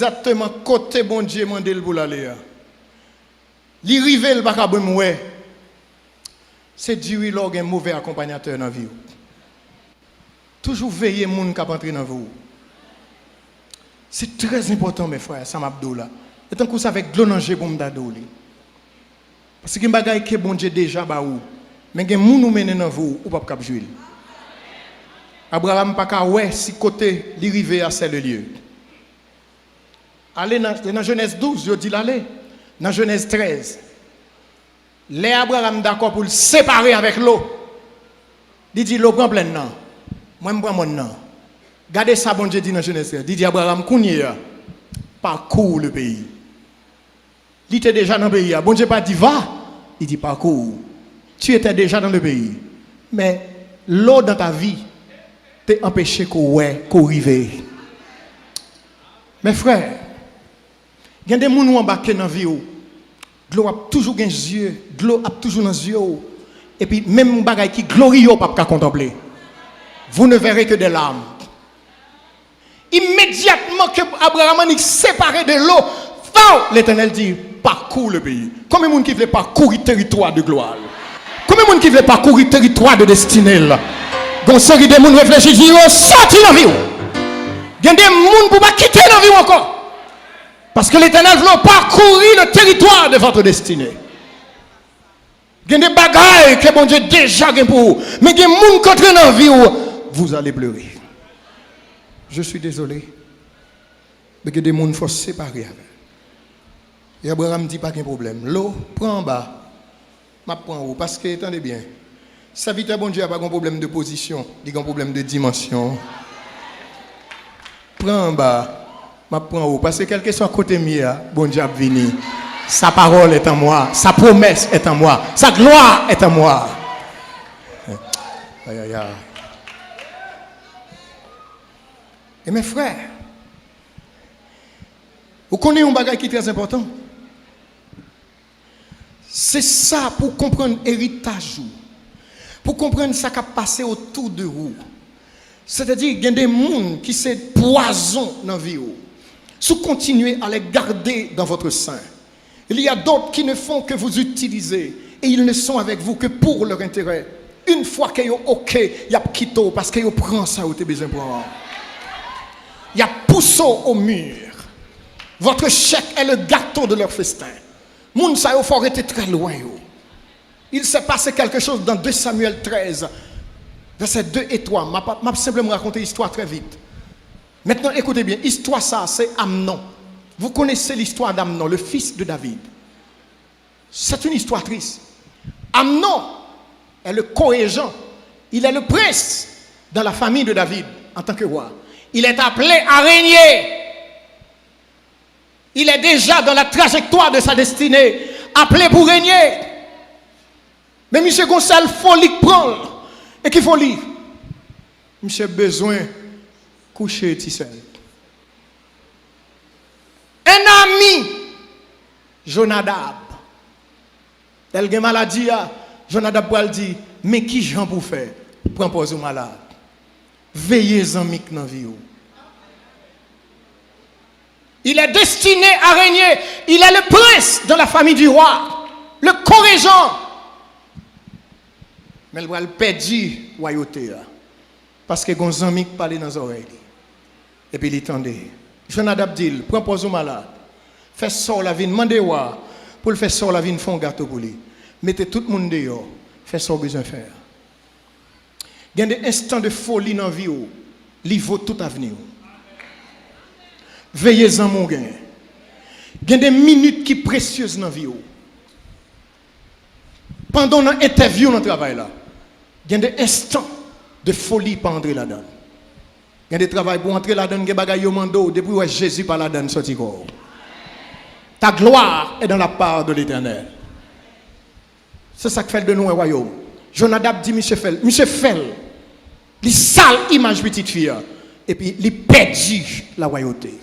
exactement côté bon Dieu mandel pour l'aller. Li rive le pas ouais. C'est Dieu log un mauvais accompagnateur dans la vie. Toujours veiller moun qui entrer dans vous. C'est très important mes frères, ça m'a là. Et tant que ça avec de l'eau pour me dadoli. Parce que bagay que bon Dieu déjà ba ou. Mais gen moun ou mène dans vous ou pas cap jouer. Abraham pas ka ouais si côté li rive à c'est le lieu. Allez dans Genèse 12, je dis l'aller. Dans Genèse 13. Les Abraham d'accord pour le séparer avec l'eau. Il dit l'eau prend plein non. Moi je prends mon nom. Regardez ça bon Dieu dit dans Genèse 13. Il dit Abraham kounye parcours le pays. Il était déjà dans le pays. Bon Dieu pas dit va, il dit parcours. Tu étais déjà dans le pays. Mais l'eau dans ta vie t'a empêché qu'on rive. Mes frères, il y a des gens qui ont embarqué dans la vie. De l'eau a toujours dans les yeux. De l'eau a toujours dans les yeux. Et puis, même les choses qui glorieux, pas qu'à contempler. Vous ne verrez que des larmes. Immédiatement que Abraham est séparé de l'eau, l'Éternel dit parcours le pays. Combien de gens qui veulent parcourir le territoire de gloire? Combien de gens qui veulent parcourir le territoire de destinée? Donc, série de gens réfléchissent, disent sorti dans la vie. Il y a des gens qui ne pas quitter la vie encore. Parce que l'Éternel veut parcourir le territoire de votre destinée. Il y a des bagailles que bon Dieu déjà pour vous. Mais il y a des gens qui entrent dans la vie où vous allez pleurer. Je suis désolé. Mais il y a des gens qu'il faut séparer avec. Et Abraham dit pas qu'il y a un problème. L'eau, prends en bas. Je prends en haut. Parce que, attendez bien, serviteur bon Dieu n'a pas un problème de position, il a un problème de dimension. Prends en bas. Je prends en haut. Parce que quel que soit côté mien, bon Dieu a venu. Sa parole est en moi. Sa promesse est en moi. Sa gloire est en moi. Aïe, aïe, aïe. Et mes frères, vous connaissez un bagage qui est très important. C'est ça pour comprendre l'héritage. Pour comprendre ce qui a passé autour de vous. C'est-à-dire qu'il y a des gens qui sont poison dans la vie. Si vous continuez à les garder dans votre sein, il y a d'autres qui ne font que vous utiliser. Et ils ne sont avec vous que pour leur intérêt. Une fois qu'ils sont OK, il y a quitté parce qu'ils prennent ça où vous avez besoin de prendre. Il y a poussé au mur. Votre chèque est le gâteau de leur festin. Moun sa yo faut être très loin. Il s'est passé quelque chose dans 2 Samuel 13, versets 2 et 3. Je vais simplement raconter l'histoire très vite. Maintenant, écoutez bien. L'histoire, ça, c'est Amnon. Vous connaissez l'histoire d'Amnon, le fils de David. C'est une histoire triste. Amnon est le co-régent. Il est le prince dans la famille de David en tant que roi. Il est appelé à régner. Il est déjà dans la trajectoire de sa destinée, appelé pour régner. Mais M. Gonçalves, il faut lui prendre. Et qu'il faut lui. M. besoin de coucher Tissel. Un ami, Jonadab. Tel que maladie, Jonadab pour dire, mais qui j'en pour faire? Prends pause au malade. Veillez en mic dans la vie. Il est destiné à régner. Il est le prince dans la famille du roi. Le co-régent. Mais il va le perdre la royauté. Parce que les amis parlent dans les oreilles. Et puis il tendait. Jonadab dit, prends pause au malade. Fais sort la vie, demandez-moi. Pour le faire sort la vie, font un gâteau pour lui. Mettez tout le monde dehors. Fais ce qu'on a besoin de faire. Il y a des instants de folie dans la vie. Il vaut tout avenir. Veillez-en mon gain. Il y a des minutes qui sont précieuses dans la vie. Pendant l'interview dans le travail là, il y a des instants de folie pour entrer là-dedans. Il y a des travail pour entrer là-dedans, il y a des bagailles au mando, depuis où Jésus par là-dedans sorti corps. Ta gloire est dans la part de l'Éternel. C'est ça qui fait de nous un royaume. Jonadab dit, Monsieur Fel, il sale image petite fille, et puis il perdu la royauté.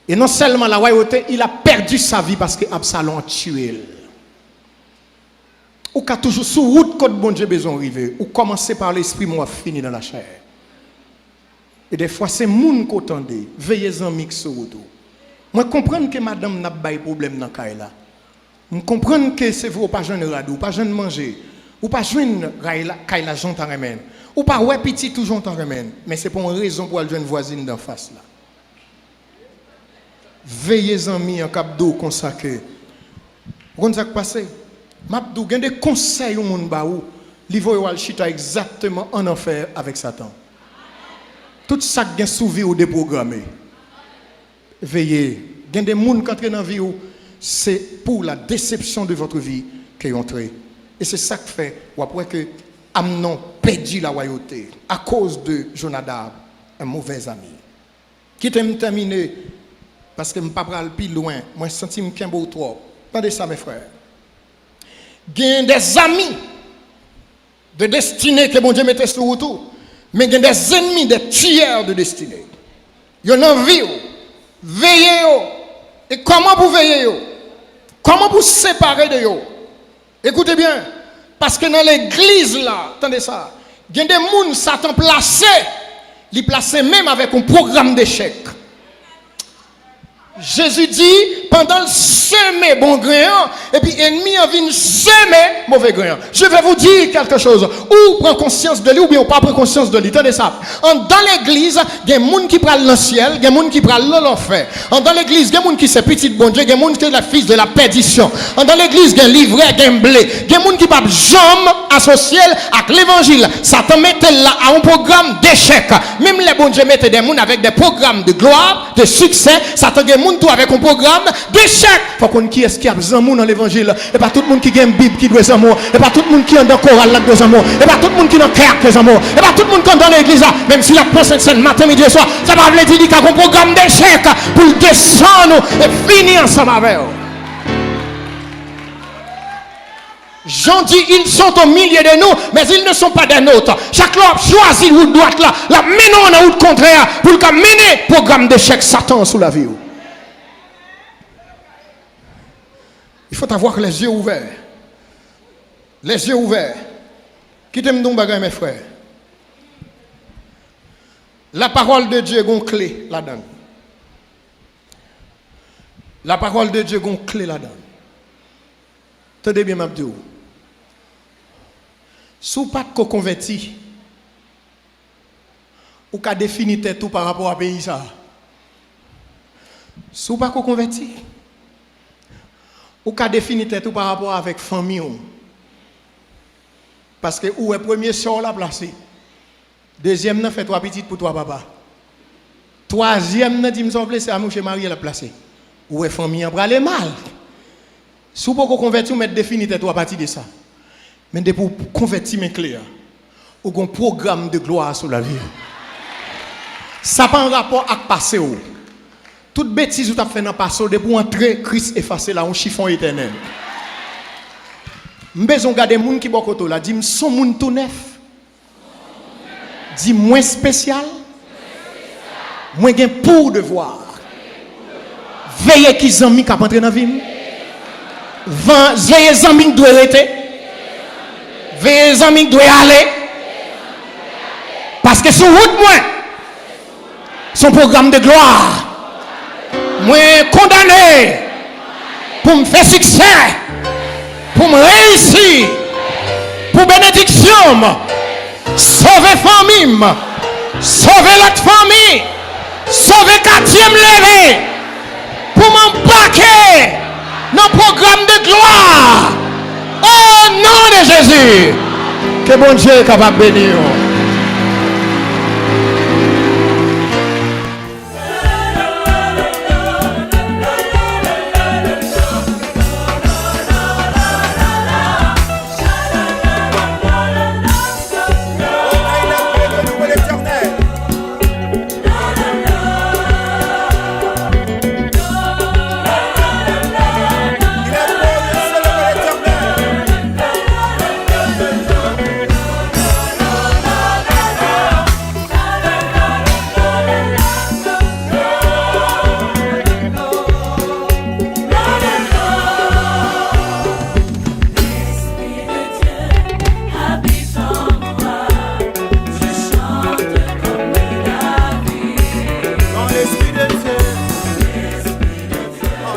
Et non seulement la royauté, il a perdu sa vie parce que Absalom a tué. Ou qu'a toujours sous route quand bon Dieu besoin arriver, ou commencer par l'esprit, moi fini dans la chair. Et des fois c'est moun qu'attendez, veillez en mix sur route. Moi comprends que madame n'a pas de problème dans le là. Je comprends que c'est vous pas jeune radou, pas jeune manger, ou pas jeune kaila jontan remène, ou pas ouais petit tout jontan remène, mais c'est pour une raison pour aller jeune voisine d'en face là. Veillez amis en cap d'eau consacré. Vous comprenez ça qui passe? M'abdou gen des conseils au monde ba ou, li voye wal chita exactement en enfer avec Satan. Tout ça qui est souvi ou déprogrammé. Veillez. Il y a des gens qui entrent dans la vie, c'est pour la déception de votre vie qu'ils ont entré. Et c'est ça qui fait, ou après que Amnon perdu la royauté à cause de Jonadab, un mauvais ami. Qui t'aime terminer, parce que je ne peux pas aller plus loin, moi je sens que je suis un peu trop. Attendez ça, mes frères. Il y a des amis de destinée que bon Dieu mettait sur tout, mais il y a des ennemis, des tueurs de destinée. Il y a une envie. Veillez. Et comment vous veillez? Comment vous séparer de eux? Écoutez bien. Parce que dans l'église là, attendez ça, il y a des gens Satan placé, les placé même avec un programme d'échec. Jésus dit, pendant le semer bon grain, et puis ennemi a venu semer mauvais grain. Je vais vous dire quelque chose. Ou prend conscience de lui, ou bien ou pas prend conscience de lui. Attendez ça. Dans l'église, il y a des gens qui prennent le ciel, il y a des gens qui prennent l'enfer. Dans l'église, il y a des gens qui sont petits bon Dieu, il y a des gens qui sont la fils de la perdition. Dans l'église, il y a un livret, il y a un blé. Il y a des gens qui ne peuvent jamais associer avec l'évangile. Satan mettait là à un programme d'échec. Même les bon Dieu mettaient des gens avec des programmes de gloire, de succès. Satan a tout avec un programme d'échec. Il faut qu'on qui est-ce qui a besoin dans l'évangile. Et pas tout le monde qui a une Bible qui doit être amour. Et pas tout le monde qui est dans le choral qui doit amour. Et pas tout le monde qui est dans le cœur qui doit amour. Et pas tout le monde qui est dans l'église. Même si la pensée scène matin, midi et soir, ça va vous dire qu'il y a un programme d'échec pour descendre et finir ensemble avec eux. Jean dit, ils sont au milieu de nous, mais ils ne sont pas des nôtres. Chaque homme choisit où doit là. La menons en route contraire pour le mener programme d'échec Satan sous la vie. Il faut avoir les yeux ouverts. Les yeux ouverts. Qui t'aime donc bagay mes frères? La parole de Dieu a une clé là-dedans. La parole de Dieu a une clé là-dedans. Tenez bien, Mabdou. Si vous n'êtes pas converti, ou qu'à définir tout par rapport à pays ça. Si vous n'êtes pas converti, ou qu'à définir tout par rapport avec famille. Parce que où est premier sort la placé. Deuxième n'a fait 3 petites pour 3 papa. Troisième n'a dit me semble c'est à mon chez Marie la placé. Où est famille en aller mal. Si vous pouvez convertir, vous mettez définir tout à partir de ça. Mais pour convertir mes clairs, ou un programme de gloire sur la vie. Ça n'a pas un rapport avec le passé. Toute bêtise que tu as fait dans le passé, pour entrer, Christ effacé là, un chiffon éternel. Je vais regarder les gens qui sont côté là, dis son monde tout neuf. Dis moins spécial. Moins gain pour devoir. Veillez qui zami qui entrer dans la vie. Veillez zami qui doit rester. Veillez zami qui doit aller. Parce que sur route moi, son programme de gloire. Moi condamné pour me faire succès, pour me réussir, pour bénédiction, sauver famille, sauver l'autre famille, sauver quartier levé, pour m'embarquer dans le programme de gloire. Au nom de Jésus, que bon Dieu est capable de bénir.